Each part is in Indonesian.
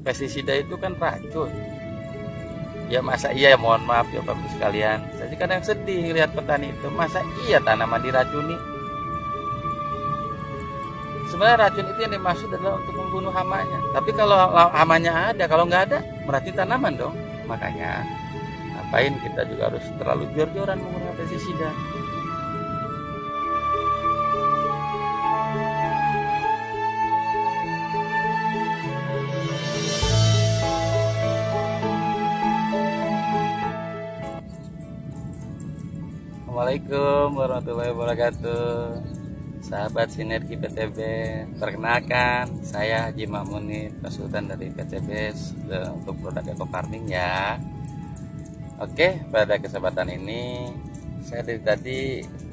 pestisida itu kan racun. Ya masa iya, mohon maaf ya Bapak sekalian, saya kadang sedih lihat petani itu, masa iya tanaman diracuni. Sebenarnya racun itu yang dimaksud adalah untuk membunuh hamanya. Tapi kalau hamanya ada, kalau nggak ada, berarti tanaman dong. Makanya ngapain kita juga harus terlalu jor-joran menggunakan pestisida. Assalamualaikum warahmatullahi wabarakatuh. Sahabat Sinergi PTB, perkenalkan saya Haji Mamunid, konsultan dari PTB untuk produk eco farming ya. Oke, pada kesempatan ini saya dari tadi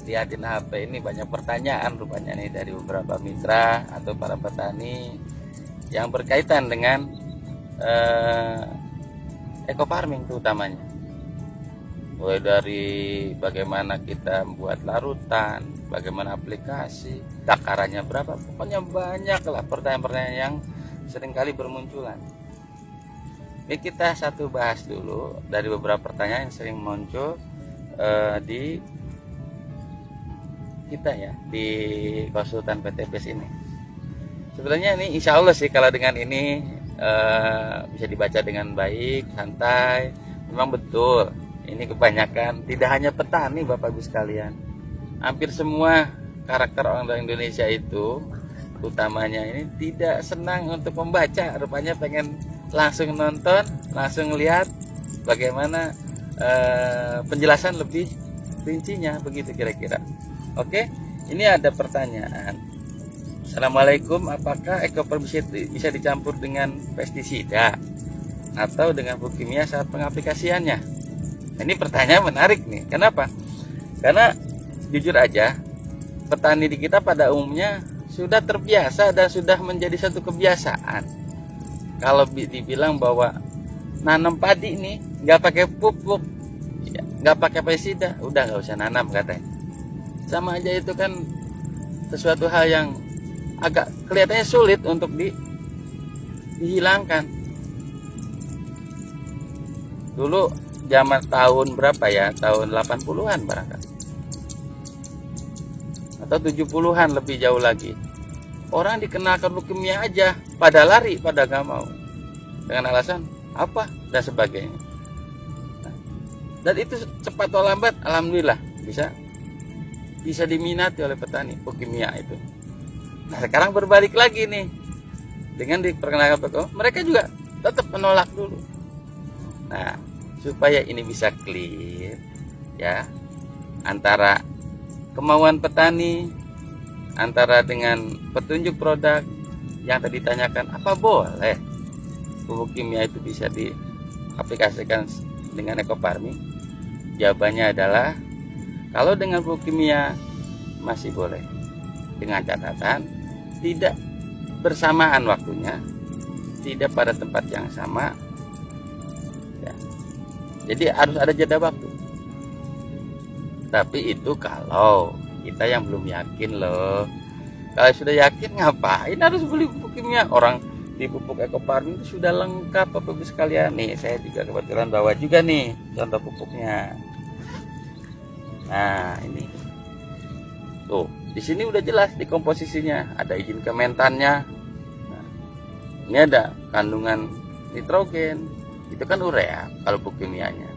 lihatin HP ini banyak pertanyaan rupanya nih dari beberapa mitra atau para petani yang berkaitan dengan eco farming utamanya. Mulai dari bagaimana kita membuat larutan, bagaimana aplikasi, takarannya berapa, pokoknya banyak lah pertanyaan-pertanyaan yang seringkali bermunculan. Ini kita satu bahas dulu dari beberapa pertanyaan yang sering muncul di kita ya, di konsultan PTBS ini. Sebenarnya ini insya Allah sih kalau dengan ini bisa dibaca dengan baik, santai. Memang betul. Ini kebanyakan tidak hanya petani Bapak Ibu sekalian, hampir semua karakter orang Indonesia itu utamanya ini tidak senang untuk membaca, rupanya pengen langsung nonton, langsung lihat bagaimana penjelasan lebih rincinya, begitu kira-kira. Oke, ini ada pertanyaan. Assalamualaikum, apakah ekofarming bisa dicampur dengan pestisida atau dengan pupuk kimia saat pengaplikasiannya? Ini pertanyaan menarik nih. Kenapa? Karena jujur aja, petani di kita pada umumnya sudah terbiasa dan sudah menjadi satu kebiasaan. Kalau dibilang bahwa nanam padi nih nggak pakai pupuk, nggak pakai pestisida, udah nggak usah nanam katanya. Sama aja itu kan sesuatu hal yang agak kelihatannya sulit untuk dihilangkan. Dulu zaman tahun berapa ya, tahun 80-an barangkali atau 70-an lebih jauh lagi, orang dikenalkan leukemia aja pada lari, pada gak mau dengan alasan apa dan sebagainya. Dan itu cepat atau lambat alhamdulillah bisa diminati oleh petani leukemia itu. Nah sekarang berbalik lagi nih, dengan diperkenalkan mereka juga tetap menolak dulu. Nah supaya ini bisa clear ya, antara kemauan petani, antara dengan petunjuk produk yang tadi ditanyakan, apa boleh pupuk kimia itu bisa diaplikasikan dengan eco farming? Jawabannya adalah kalau dengan pupuk kimia masih boleh, dengan catatan tidak bersamaan waktunya, tidak pada tempat yang sama. Jadi harus ada jeda waktu. Tapi itu kalau kita yang belum yakin loh. Kalau sudah yakin ngapain harus beli pupuk kimia? Orang di pupuk eco farming itu sudah lengkap Bapak Ibu sekalian. Nih saya juga kebetulan bawa juga nih contoh pupuknya. Nah ini tuh di sini udah jelas di komposisinya, ada izin Kementannya. Nah, ini ada kandungan nitrogen, itu kan urea kalau pupuk kimianya.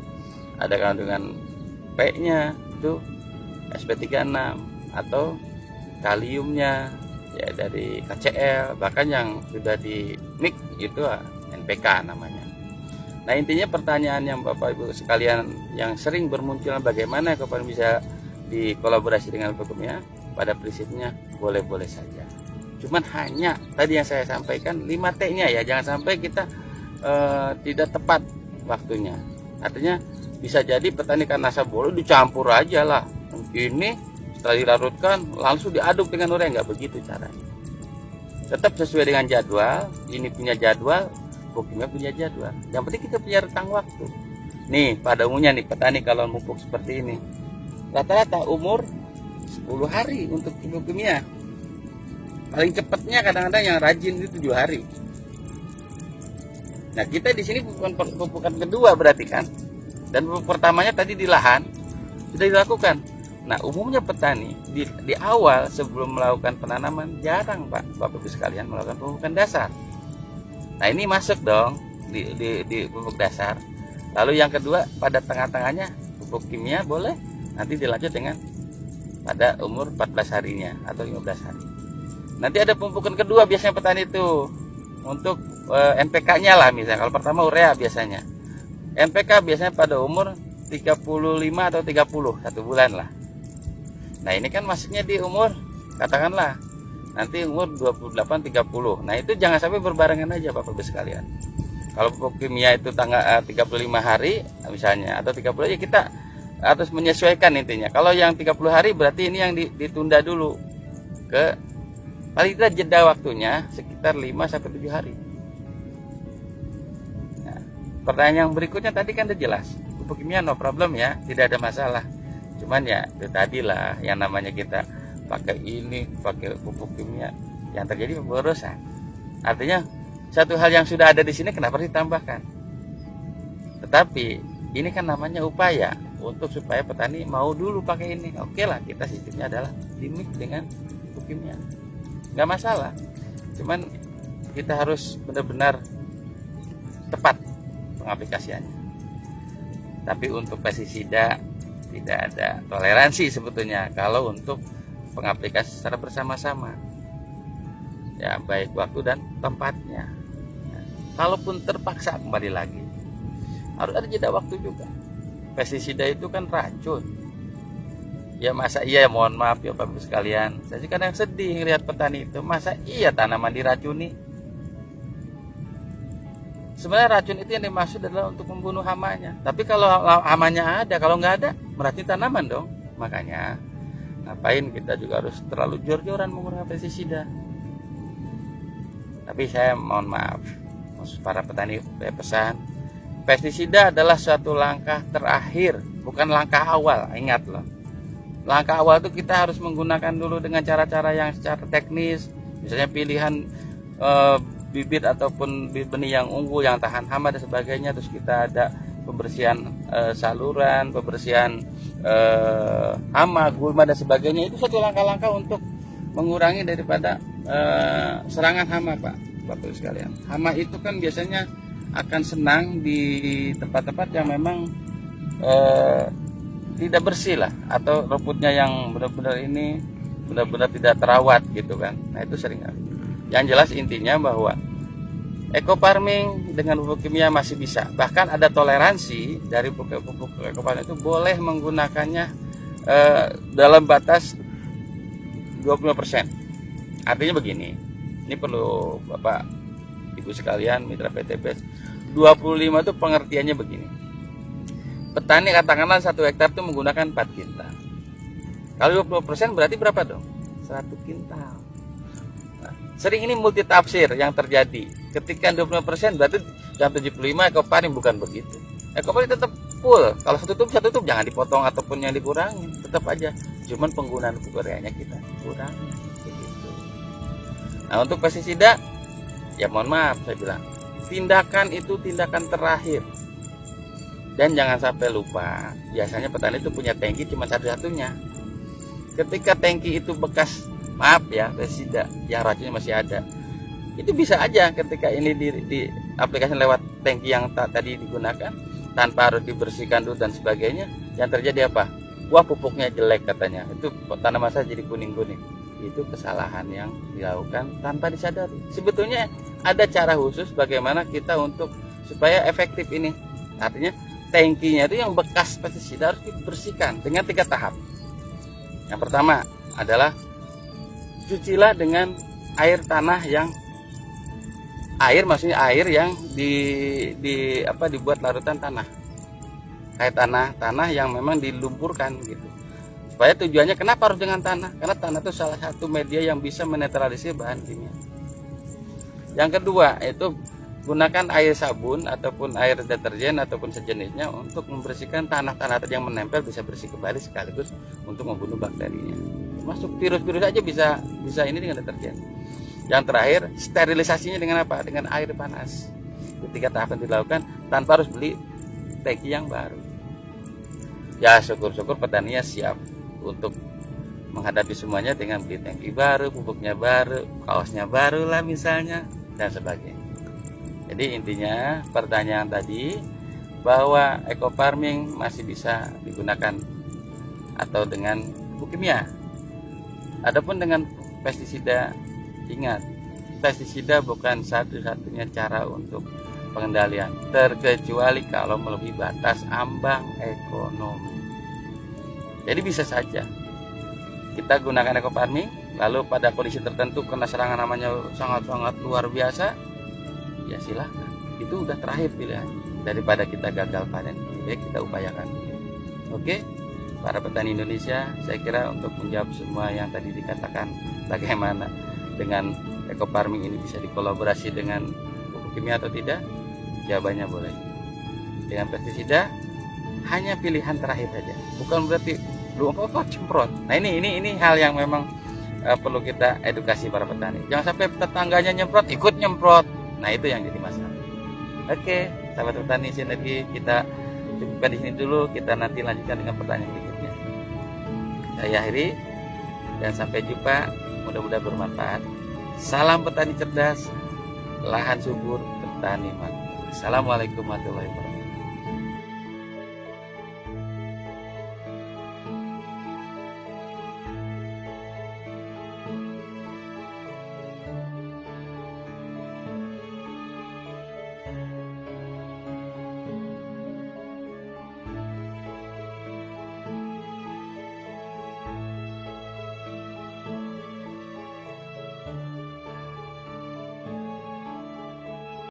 Ada kandungan P-nya itu SP36 atau kaliumnya ya dari KCl, bahkan yang sudah di mix itu NPK namanya. Nah intinya pertanyaan yang Bapak Ibu sekalian yang sering bermunculan, bagaimana kapan bisa dikolaborasi dengan pupuk kimia, pada prinsipnya boleh-boleh saja. Cuman hanya tadi yang saya sampaikan 5T-nya ya, jangan sampai kita tidak tepat waktunya. Artinya bisa jadi petani karena boleh dicampur aja lah, ini setelah dilarutkan langsung diaduk dengan urea, nggak begitu caranya. Tetap sesuai dengan jadwal, ini punya jadwal, pupuk kimia punya jadwal. Yang penting kita punya rentang waktu. Nih pada umumnya nih petani kalau pupuk seperti ini rata-rata umur 10 hari untuk pupuk kimia. Paling cepatnya kadang-kadang yang rajin itu 7 hari. Nah, kita di sini pupukan kedua berarti kan, dan pupuk pertamanya tadi di lahan sudah dilakukan. Nah, umumnya petani di awal sebelum melakukan penanaman jarang Pak, Bapak Ibu sekalian melakukan pemupukan dasar. Nah, ini masuk dong di pupuk dasar. Lalu yang kedua pada tengah-tengahnya pupuk kimia boleh, nanti dilanjut dengan pada umur 14 harinya atau 15 hari. Nanti ada pemupukan kedua biasanya petani itu untuk NPK-nya lah, misalnya kalau pertama urea biasanya. NPK biasanya pada umur 35 atau 30, 1 bulan lah. Nah, ini kan masuknya di umur katakanlah nanti umur 28 30. Nah, itu jangan sampai berbarengan aja Bapak Ibu sekalian. Kalau pupuk kimia itu tanggal 35 hari misalnya atau 30, ya kita harus menyesuaikan intinya. Kalau yang 30 hari berarti ini yang ditunda dulu ke paling tidak jeda waktunya sekitar 5 sampai 7 hari. Nah, pertanyaan yang berikutnya tadi kan udah jelas. Pupuk kimia no problem ya, tidak ada masalah. Cuman ya itu tadi lah yang namanya kita pakai pupuk kimia yang terjadi pemborosan. Artinya satu hal yang sudah ada di sini kenapa ditambahkan? Tetapi ini kan namanya upaya untuk supaya petani mau dulu pakai ini. Oke lah, kita sistemnya adalah limit dengan pupuk kimia, nggak masalah. Cuman kita harus benar-benar tepat pengaplikasiannya. Tapi untuk pestisida tidak ada toleransi sebetulnya kalau untuk pengaplikasi secara bersama-sama, ya baik waktu dan tempatnya. Ya, kalaupun terpaksa kembali lagi harus ada jeda waktu juga. Pestisida itu kan racun. Ya masa iya, mohon maaf ya Bapak Ibu sekalian, saya sih kadang sedih ngelihat petani itu, masa iya tanaman diracuni. Sebenarnya racun itu yang dimaksud adalah untuk membunuh hamanya. Tapi kalau hamanya ada, kalau nggak ada, berarti tanaman dong. Makanya ngapain kita juga harus terlalu jor-joran menggunakan pestisida. Tapi saya mohon maaf, maksud para petani pesan, pestisida adalah suatu langkah terakhir, bukan langkah awal. Ingat loh, langkah awal itu kita harus menggunakan dulu dengan cara-cara yang secara teknis, misalnya pilihan bibit ataupun benih yang unggul yang tahan hama dan sebagainya. Terus kita ada pembersihan saluran, pembersihan hama, gulma dan sebagainya. Itu satu langkah-langkah untuk mengurangi daripada serangan hama Pak, Bapak sekalian. Hama itu kan biasanya akan senang di tempat-tempat yang memang tidak bersih lah, atau rumputnya yang benar-benar tidak terawat gitu kan. Nah itu sering. Yang jelas intinya bahwa eco farming dengan pupuk kimia masih bisa. Bahkan ada toleransi dari pupuk eco farming itu boleh menggunakannya dalam batas 20%. Artinya begini, ini perlu Bapak Ibu sekalian, mitra PTPS. 25 itu pengertiannya begini. Petani katakanlah 1 hektar itu menggunakan 4 kintal. Kalau 20% berarti berapa dong? 100 kintal. Sering ini multi tafsir yang terjadi. Ketika 20% berarti jam 75 eco farming, bukan begitu. Eco farming tetap full. Kalau satu tutup jangan dipotong ataupun yang dikurangi, tetap aja. Cuman penggunaan pupuk ureanya kita kurangi begitu. Nah, untuk pestisida ya mohon maaf saya bilang, tindakan itu tindakan terakhir. Dan jangan sampai lupa, biasanya petani itu punya tangki cuma satu-satunya. Ketika tangki itu bekas, maaf ya, pestisida yang racunnya masih ada, itu bisa aja ketika ini di aplikasi lewat tangki yang tadi digunakan tanpa harus dibersihkan dulu dan sebagainya, yang terjadi apa? Wah, pupuknya jelek katanya, itu tanaman saya jadi kuning-kuning. Itu kesalahan yang dilakukan tanpa disadari. Sebetulnya ada cara khusus bagaimana kita untuk supaya efektif ini. Artinya tangkinya itu yang bekas pestisida harus dibersihkan dengan 3 tahap. Yang pertama adalah cucilah dengan air tanah yang maksudnya air yang dibuat larutan tanah. Air tanah yang memang dilumpurkan gitu. Supaya tujuannya kenapa harus dengan tanah? Karena tanah itu salah satu media yang bisa menetralisir bahan kimia. Yang kedua itu gunakan air sabun ataupun air deterjen ataupun sejenisnya untuk membersihkan tanah-tanah yang menempel, bisa bersih kembali sekaligus untuk membunuh bakterinya. Masuk virus-virus aja bisa ini dengan deterjen. Yang terakhir, sterilisasinya dengan apa? Dengan air panas. ketika tahapan dilakukan tanpa harus beli tangki yang baru. Ya syukur-syukur petaninya siap untuk menghadapi semuanya dengan beli tangki baru, pupuknya baru, kaosnya baru lah misalnya, dan sebagainya. Jadi intinya pertanyaan tadi bahwa eco farming masih bisa digunakan atau dengan pupuk kimia. Adapun dengan pestisida, ingat, pestisida bukan satu-satunya cara untuk pengendalian, terkecuali kalau melebihi batas ambang ekonomi. Jadi bisa saja kita gunakan eco farming, lalu pada kondisi tertentu kena serangan namanya sangat-sangat luar biasa, ya silahkan, itu udah terakhir pilihan. Daripada kita gagal panen, baik kita upayakan. Oke, para petani Indonesia, saya kira untuk menjawab semua yang tadi dikatakan, bagaimana dengan eco farming ini bisa dikolaborasi dengan pupuk kimia atau tidak, jawabannya boleh. Dengan pestisida hanya pilihan terakhir saja, bukan berarti belum apa-apa semprot. Nah ini hal yang memang perlu kita edukasi para petani. Jangan sampai tetangganya nyemprot ikut nyemprot. Nah itu yang jadi masalah. Oke, sahabat petani sinergi, kita cukupkan di sini dulu. Kita nanti lanjutkan dengan pertanyaan berikutnya. Saya akhiri dan sampai jumpa. Mudah-mudahan bermanfaat. Salam petani cerdas, lahan subur, petani makmur. Assalamualaikum warahmatullahi wabarakatuh.